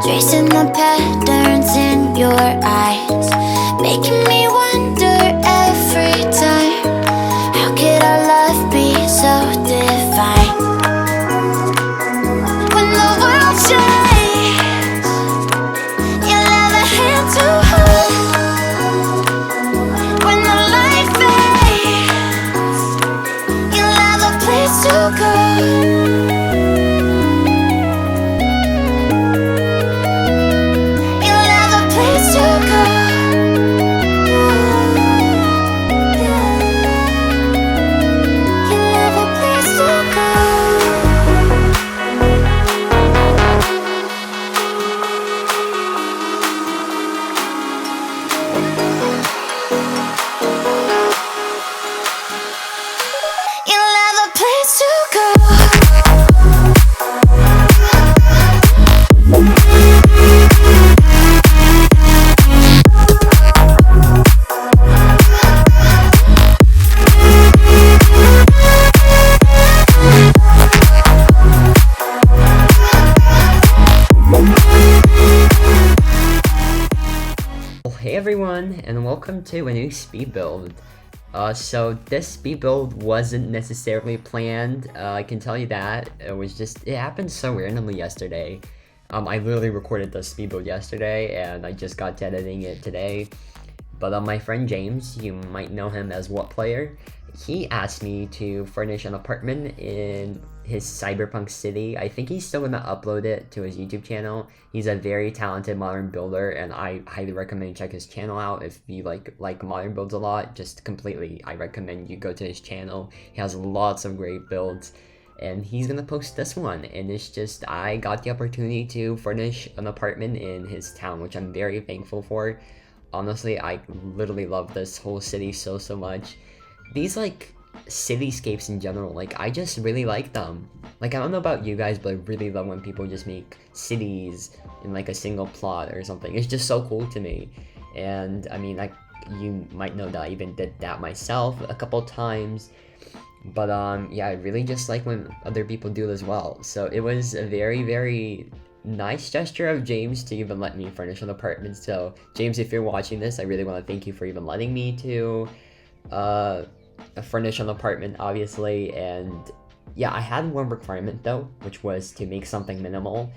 Tracing the patterns in your eyes, making me wonder every time, how could our love be so divine? When the world shakes, you'll have a hand to hold. When the light fades, you'll have a place to go. Hey everyone, and welcome to a new speed build. So this speed build wasn't necessarily planned, I can tell you that. It happened so randomly yesterday. I literally recorded the speed build yesterday, and I just got to editing it today. But my friend James, you might know him as What Player, he asked me to furnish an apartment in his cyberpunk city. I think he's still gonna upload it to his YouTube channel. He's a very talented modern builder, and I highly recommend you check his channel out if you like modern builds a lot. I recommend you go to his channel. He has lots of great builds, and he's gonna post this one. And it's just, I got the opportunity to furnish an apartment in his town, which I'm very thankful for. Honestly, I literally love this whole city so much. These cityscapes in general, I just really like them. I don't know about you guys, but I really love when people just make cities in a single plot or something. It's just so cool to me. And I mean, you might know that I even did that myself a couple times. But yeah, I really just like when other people do it as well. So it was a very nice gesture of James to even let me furnish an apartment. So James, if you're watching this, I really want to thank you for even letting me to furnish an apartment, obviously. And yeah, I had one requirement though, which was to make something minimal.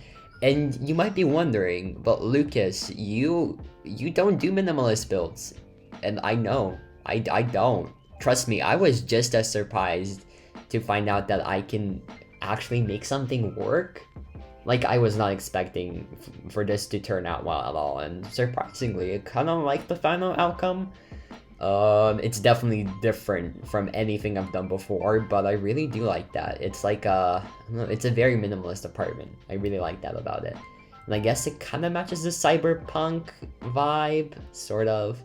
And you might be wondering, but Lucas, you don't do minimalist builds. And I know, I don't. Trust me, I was just as surprised to find out that I can actually make something work. I was not expecting for this to turn out well at all, and surprisingly, I kind of like the final outcome. It's definitely different from anything I've done before, but I really do like that. It's it's a very minimalist apartment. I really like that about it. And I guess it kind of matches the cyberpunk vibe, sort of.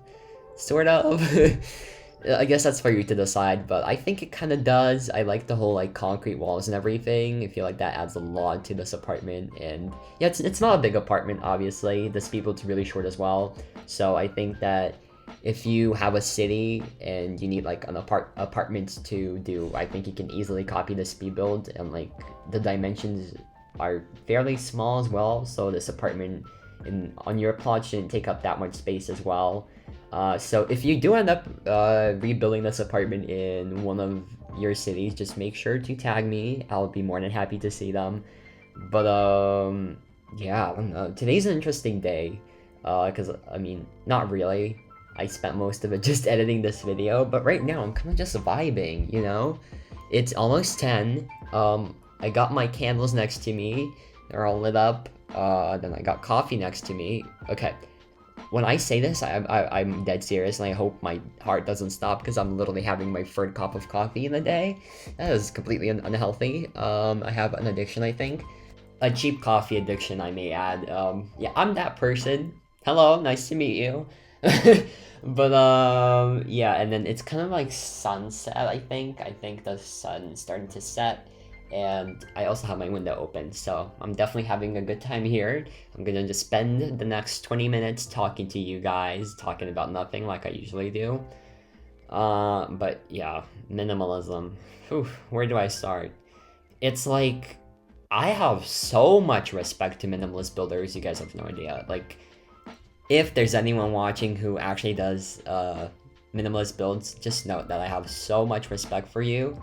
I guess that's for you to decide, but I think it kind of does. I like the whole concrete walls and everything. I feel like that adds a lot to this apartment. And yeah, it's not a big apartment, obviously. The speed build's really short as well. So I think that if you have a city and you need an apartment to do, I think you can easily copy the speed build, and the dimensions are fairly small as well. So this apartment on your plot shouldn't take up that much space as well. So if you do end up rebuilding this apartment in one of your cities, just make sure to tag me. I'll be more than happy to see them. But yeah, I don't know. Today's an interesting day, because I mean, not really. I spent most of it just editing this video, but right now I'm kind of just vibing, you know? It's almost 10. I got my candles next to me. They're all lit up. Then I got coffee next to me. Okay. When I say this, I'm dead serious, and I hope my heart doesn't stop, because I'm literally having my third cup of coffee in a day. That is completely unhealthy. I have an addiction, I think. A cheap coffee addiction, I may add. Yeah, I'm that person. Hello, nice to meet you. But yeah, and then it's kind of sunset, I think. I think the sun's starting to set. And I also have my window open, so I'm definitely having a good time here. I'm gonna just spend the next 20 minutes talking to you guys, talking about nothing like I usually do. But yeah, minimalism. Whew, where do I start? It's I have so much respect to minimalist builders. You guys have no idea. Like, if there's anyone watching who actually does minimalist builds, just note that I have so much respect for you.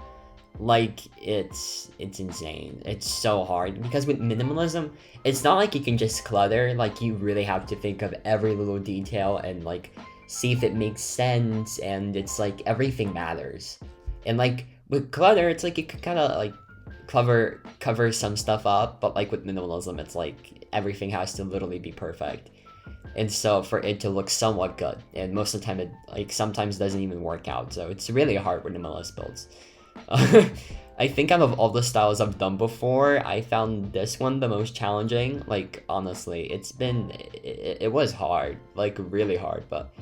Like, it's insane. It's so hard because with minimalism, it's not like you can just clutter. Like, you really have to think of every little detail and like see if it makes sense, and it's like everything matters. And like with clutter, it's like you could kind of like cover some stuff up, but like with minimalism, it's like everything has to literally be perfect. And so for it to look somewhat good, and most of the time it like sometimes doesn't even work out, so it's really hard with minimalist builds. I think out of all the styles I've done before, I found this one the most challenging. Like, honestly, it was hard, like really hard, but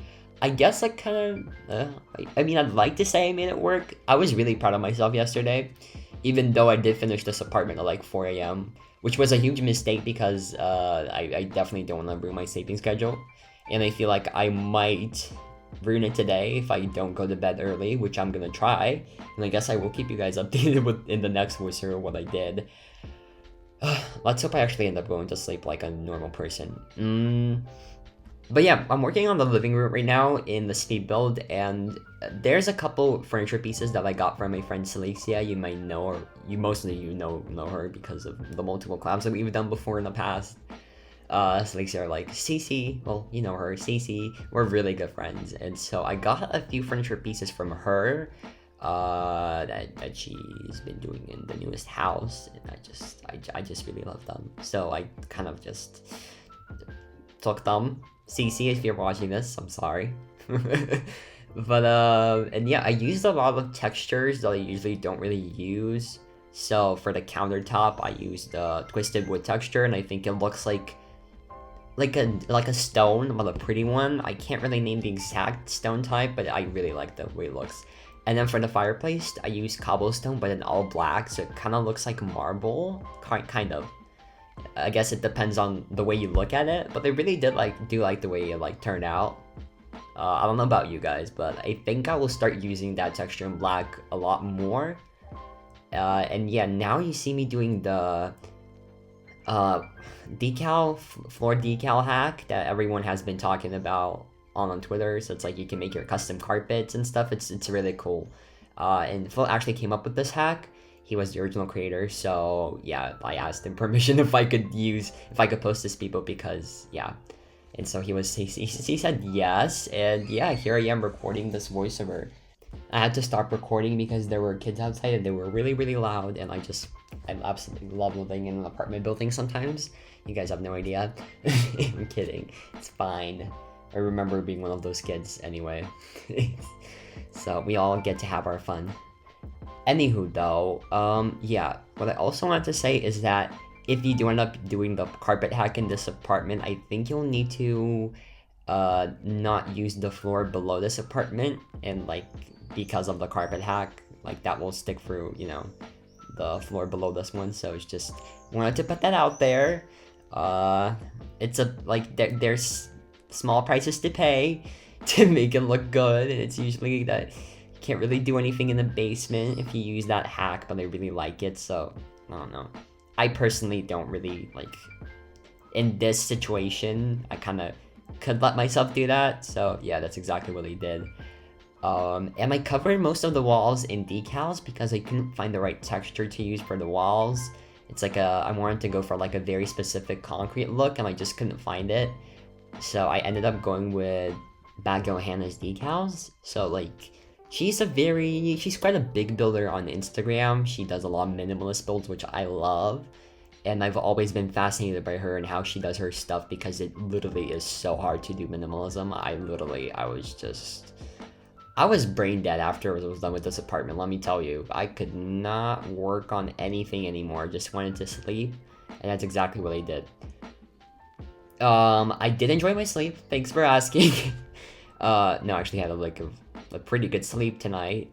I guess like kind of, I mean, I'd like to say I made it work. I was really proud of myself yesterday, even though I did finish this apartment at like 4 a.m., which was a huge mistake because I definitely don't want to ruin my sleeping schedule. And I feel like I might ruin it today if I don't go to bed early, which I'm gonna try. And I guess I will keep you guys updated in the next voiceover what I did. Let's hope I actually end up going to sleep like a normal person. But yeah, I'm working on the living room right now in the speed build, and there's a couple furniture pieces that I got from my friend Celyxiaa. You might know, or most of you know her because of the multiple collabs that we've done before in the past. Celyxiaa, like Cece, well, you know her, Cece. We're really good friends, and so I got a few furniture pieces from her that she's been doing in the newest house, and I just really love them. So I kind of just took them. Cece, if you're watching this, I'm sorry. But and yeah, I used a lot of textures that I usually don't really use. So for the countertop, I used twisted wood texture, and I think it looks like a stone, but a pretty one. I can't really name the exact stone type, but I really like the way it looks. And then for the fireplace, I used cobblestone, but in all black, so it kind of looks like marble, kind of. I guess it depends on the way you look at it, but they really do like the way it turned out. I don't know about you guys, but I think I will start using that texture in black a lot more. And yeah, now you see me doing the floor decal hack that everyone has been talking about on Twitter. So it's like you can make your custom carpets and stuff. It's really cool. And Phil actually came up with this hack. He was the original creator, so yeah, I asked him permission if I could post this people, because yeah. And so he said yes, and yeah, here I am recording this voiceover. I had to stop recording because there were kids outside and they were really, really loud, and I absolutely love living in an apartment building sometimes. You guys have no idea. I'm kidding. It's fine. I remember being one of those kids anyway. So we all get to have our fun. Anywho though, yeah, what I also wanted to say is that if you do end up doing the carpet hack in this apartment, I think you'll need to not use the floor below this apartment, and like because of the carpet hack, like that will stick through, you know, the floor below this one. So it's just wanted to put that out there. It's there's small prices to pay to make it look good, and it's usually that you can't really do anything in the basement if you use that hack, but I really like it. So I don't know, I personally don't really like, in this situation I kind of could let myself do that. So yeah, that's exactly what I did. And I covered most of the walls in decals because I couldn't find the right texture to use for the walls. It's like I wanted to go for like a very specific concrete look, and I just couldn't find it. So I ended up going with BadGalHannahx decals. So like she's quite a big builder on Instagram. She does a lot of minimalist builds, which I love. And I've always been fascinated by her and how she does her stuff, because it literally is so hard to do minimalism. I was brain dead after I was done with this apartment, let me tell you. I could not work on anything anymore, just wanted to sleep, and that's exactly what I did. I did enjoy my sleep, thanks for asking. No, I actually had a pretty good sleep tonight.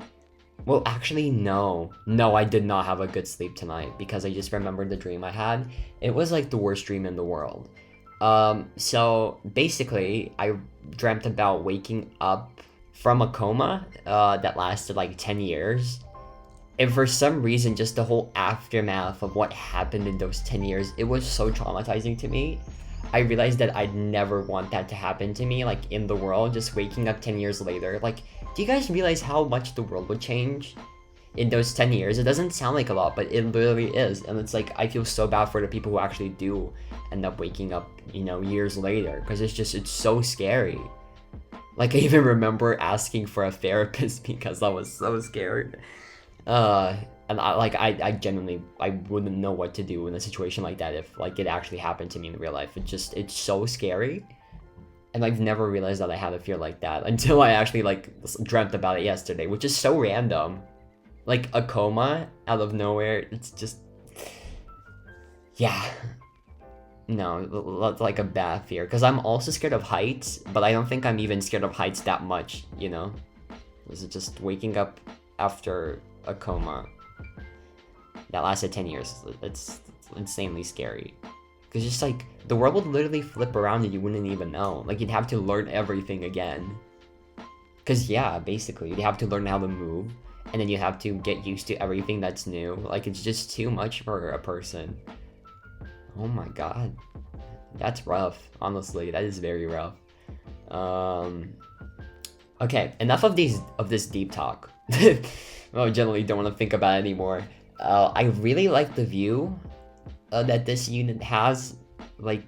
Well, actually, no, I did not have a good sleep tonight, because I just remembered the dream I had. It was like the worst dream in the world. So basically, I dreamt about waking up from a coma that lasted like 10 years. And for some reason, just the whole aftermath of what happened in those 10 years, it was so traumatizing to me. I realized that I'd never want that to happen to me, like, in the world, just waking up 10 years later. Like, do you guys realize how much the world would change in those 10 years? It doesn't sound like a lot, but it literally is. And it's like, I feel so bad for the people who actually do end up waking up, you know, years later, because it's so scary. Like, I even remember asking for a therapist because I was so scared. And I genuinely, I wouldn't know what to do in a situation like that if, like, it actually happened to me in real life. It's so scary. And I've never realized that I had a fear like that until I actually, like, dreamt about it yesterday, which is so random. Like, a coma out of nowhere, it's just... Yeah. No, that's like a bad fear. Because I'm also scared of heights, but I don't think I'm even scared of heights that much, you know? This is just waking up after a coma that lasted 10 years. It's insanely scary. Because just like, the world would literally flip around and you wouldn't even know. Like, you'd have to learn everything again. Because yeah, basically, you'd have to learn how to move. And then you have to get used to everything that's new. Like, it's just too much for a person. Oh my god. That's rough. Honestly, that is very rough. Okay, enough of this deep talk. I generally don't want to think about it anymore. I really like the view that this unit has. Like,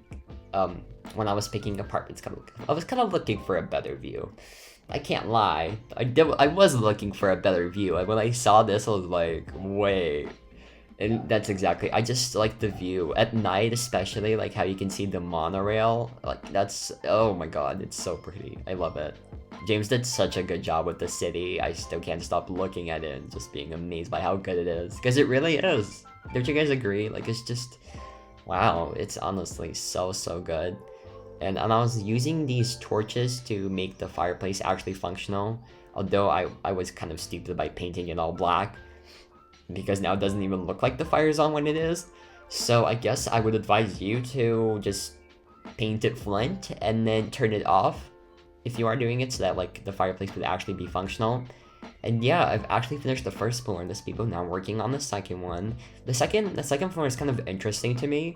when I was picking apartments, I was kind of looking for a better view. I can't lie. I was looking for a better view. Like, when I saw this, I was like, wait. And that's exactly, I just like the view. At night especially, like how you can see the monorail. Like, that's, oh my god, it's so pretty. I love it. James did such a good job with the city. I still can't stop looking at it and just being amazed by how good it is. Because it really is. Don't you guys agree? Like, it's just, wow, it's honestly so good. And I was using these torches to make the fireplace actually functional. Although I was kind of stupid by painting it all black. Because now it doesn't even look like the fire's on when it is. So I guess I would advise you to just paint it flint and then turn it off if you are doing it, so that like the fireplace would actually be functional. And yeah, I've actually finished the first floor in this speedbuild. Now I'm working on the second one. The second floor is kind of interesting to me.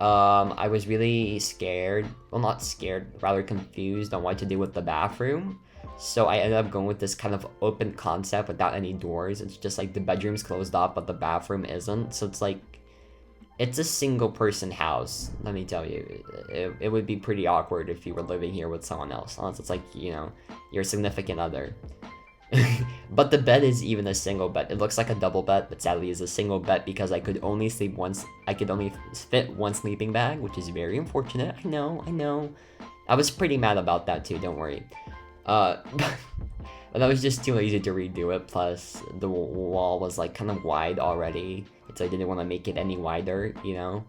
I was really scared, well, not scared, rather confused on what to do with the bathroom. So I ended up going with this kind of open concept without any doors. It's just like the bedroom's closed off, but the bathroom isn't. So it's like, it's a single person house, let me tell you. It would be pretty awkward if you were living here with someone else, unless it's like, you know, your significant other. But the bed is even a single bed. It looks like a double bed, but sadly is a single bed because I could only fit one sleeping bag, which is very unfortunate. I know. I was pretty mad about that too, don't worry. But I was just too lazy to redo it, plus the wall was like kind of wide already, so I didn't want to make it any wider, you know?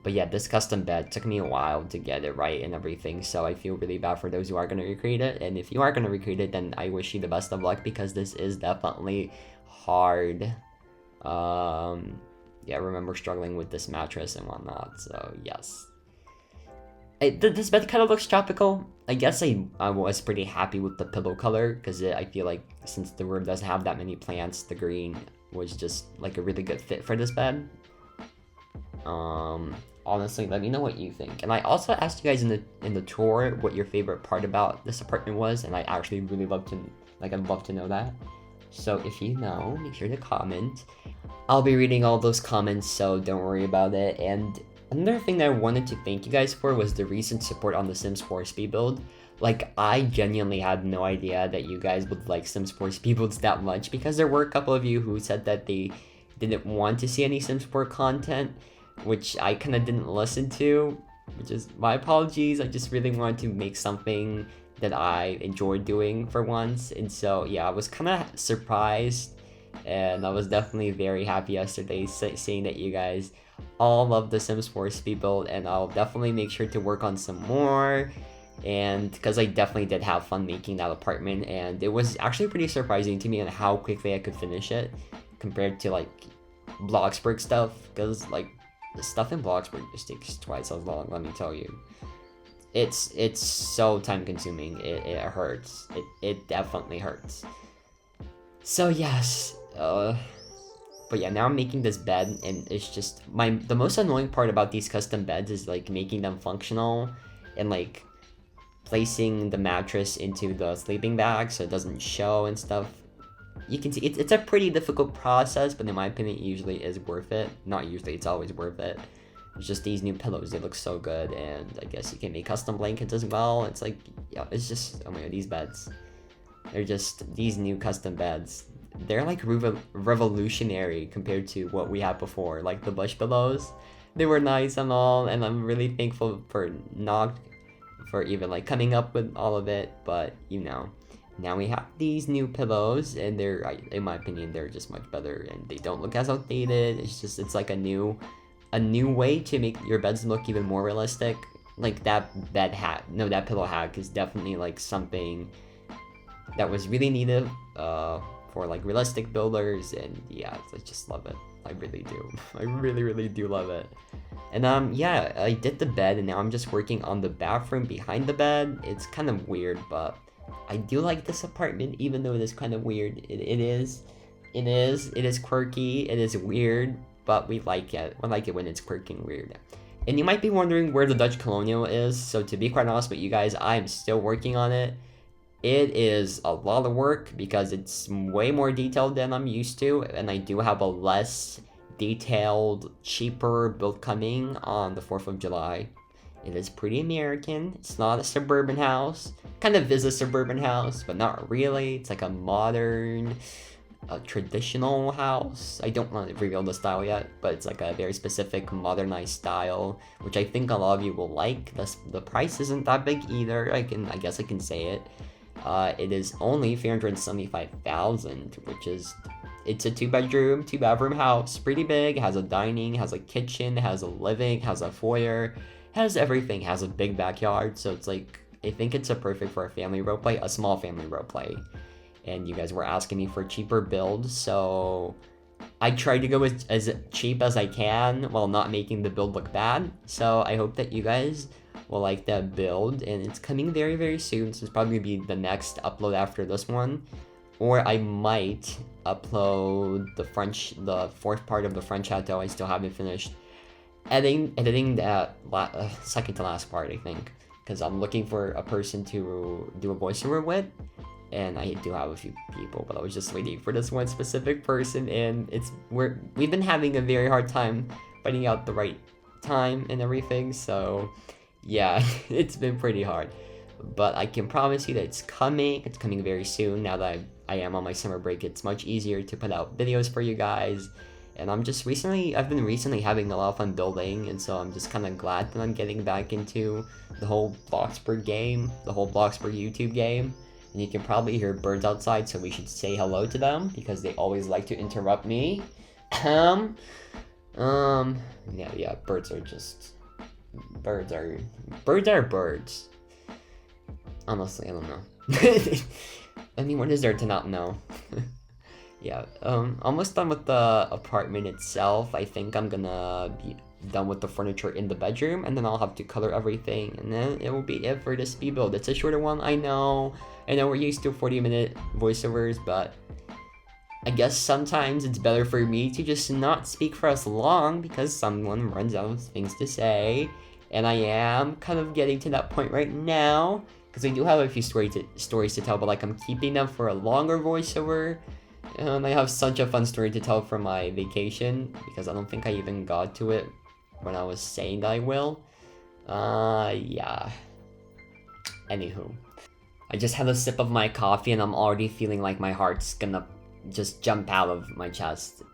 But yeah, this custom bed took me a while to get it right and everything, so I feel really bad for those who are going to recreate it, and if you are going to recreate it, then I wish you the best of luck, because this is definitely hard. Yeah, I remember struggling with this mattress and whatnot, so yes. This bed kind of looks tropical. I guess I was pretty happy with the pillow color, because I feel like since the room doesn't have that many plants, the green was just like a really good fit for this bed. Honestly, let me know what you think. And I also asked you guys in the tour what your favorite part about this apartment was, and I actually really I'd love to know that. So if you know, make sure to comment. I'll be reading all those comments, so don't worry about it. And another thing that I wanted to thank you guys for was the recent support on the Sims 4 speed build. Like, I genuinely had no idea that you guys would like Sims 4 speed builds that much, because there were a couple of you who said that they didn't want to see any Sims 4 content, which I kind of didn't listen to, which is my apologies. I just really wanted to make something that I enjoyed doing for once, and so yeah, I was kind of surprised, and I was definitely very happy yesterday seeing that you guys all love the Sims 4 speed build, and I'll definitely make sure to work on some more, and because I definitely did have fun making that apartment, and it was actually pretty surprising to me on how quickly I could finish it compared to like Bloxburg stuff, because like the stuff in Bloxburg just takes twice as long, let me tell you. It's so time consuming, it hurts. It definitely hurts. So yes, but yeah, now I'm making this bed, and it's just the most annoying part about these custom beds is like making them functional and like placing the mattress into the sleeping bag so it doesn't show and stuff. You can see it's a pretty difficult process, but in my opinion, it usually is worth it. Not usually, it's always worth it. It's just these new pillows, they look so good, and I guess you can make custom blankets as well. It's like, yeah, it's just, oh my god, these beds. They're just, these new custom beds. They're like revolutionary compared to what we had before, like the bush pillows. They were nice and all, and I'm really thankful for not, for even like coming up with all of it, but you know. Now we have these new pillows, and they're, in my opinion, they're just much better, and they don't look as outdated. It's just, it's like a new way to make your beds look even more realistic. Like that that pillow hack is definitely like something that was really needed for like realistic builders, and yeah, I just love it. I really do. I really do love it. And yeah, I did the bed, and now I'm just working on the bathroom behind the bed. It's kind of weird, but I do like this apartment, even though it is kind of weird. It is quirky, it is weird, but we like it. We like it when it's quirky and weird. And you might be wondering where the Dutch Colonial is, so to be quite honest with you guys, I'm still working on it. It is a lot of work because it's way more detailed than I'm used to, and I do have a less detailed, cheaper build coming on the 4th of July. It is pretty American. It's not a suburban house. Kind of is a suburban house, but not really. It's like a modern, traditional house. I don't want to reveal the style yet, but it's like a very specific modernized style, which I think a lot of you will like. The price isn't that big either. I guess I can say it. It is only 375,000, which is, it's a 2-bedroom, 2-bathroom house. Pretty big. Has a dining, has a kitchen, has a living, has a foyer. Has everything, has a big backyard, so it's like, I think it's a perfect for a family roleplay, a small family roleplay. And you guys were asking me for a cheaper build, so I tried to go as cheap as I can while not making the build look bad. So I hope that you guys will like that build, and it's coming very soon, so it's probably gonna be the next upload after this one. Or I might upload the 4th part of the French Chateau. I still haven't finished editing that second to last part, I think, because I'm looking for a person to do a voiceover with, and I do have a few people, but I was just waiting for this one specific person, and we've been having a very hard time finding out the right time and everything, so yeah, it's been pretty hard, but I can promise you that it's coming very soon. Now that I am on my summer break, it's much easier to put out videos for you guys. And I've been recently having a lot of fun building, and so I'm just kind of glad that I'm getting back into the whole Bloxburg game, the whole Bloxburg YouTube game. And you can probably hear birds outside, so we should say hello to them, because they always like to interrupt me. Yeah, birds are birds. Honestly, I don't know. I mean, what is there to not know? Yeah, almost done with the apartment itself. I think I'm gonna be done with the furniture in the bedroom, and then I'll have to color everything, and then it will be it for the speed build. It's a shorter one, I know we're used to 40-minute voiceovers, but I guess sometimes it's better for me to just not speak for as long, because someone runs out of things to say, and I am kind of getting to that point right now, because I do have a few stories to tell, but like I'm keeping them for a longer voiceover. And I have such a fun story to tell from my vacation, because I don't think I even got to it when I was saying that I will. Yeah. Anywho. I just had a sip of my coffee, and I'm already feeling like my heart's gonna just jump out of my chest.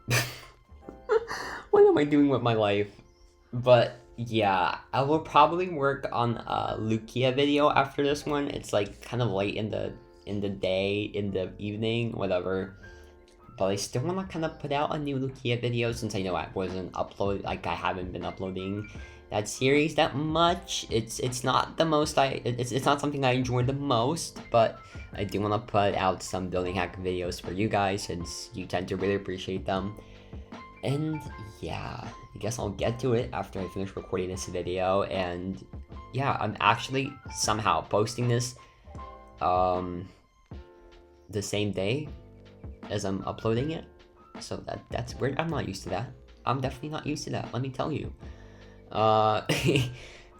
What am I doing with my life? But yeah, I will probably work on a Celyxiaa video after this one. It's like kind of late in the day, in the evening, whatever. But I still want to kind of put out a new Celyxiaa video, since I know I haven't been uploading that series that much. It's not the most it's not something I enjoy the most, but I do want to put out some building hack videos for you guys, since you tend to really appreciate them. And yeah, I guess I'll get to it after I finish recording this video. And yeah, I'm actually somehow posting this the same day as I'm uploading it. So that's weird. I'm not used to that. I'm definitely not used to that, let me tell you.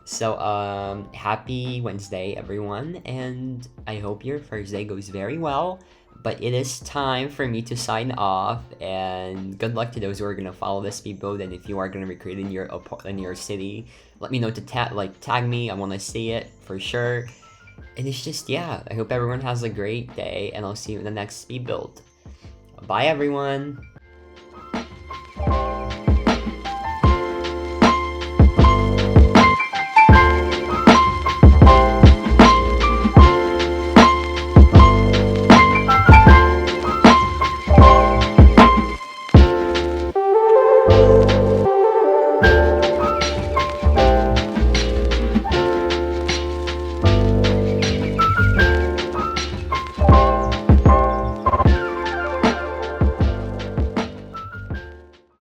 So happy Wednesday, everyone, and I hope your Thursday goes very well. But it is time for me to sign off, and good luck to those who are gonna follow this speed build. And if you are gonna recruit in your city, let me know to tag me. I want to see it for sure. And it's just, yeah, I hope everyone has a great day, and I'll see you in the next speed build. Bye, everyone.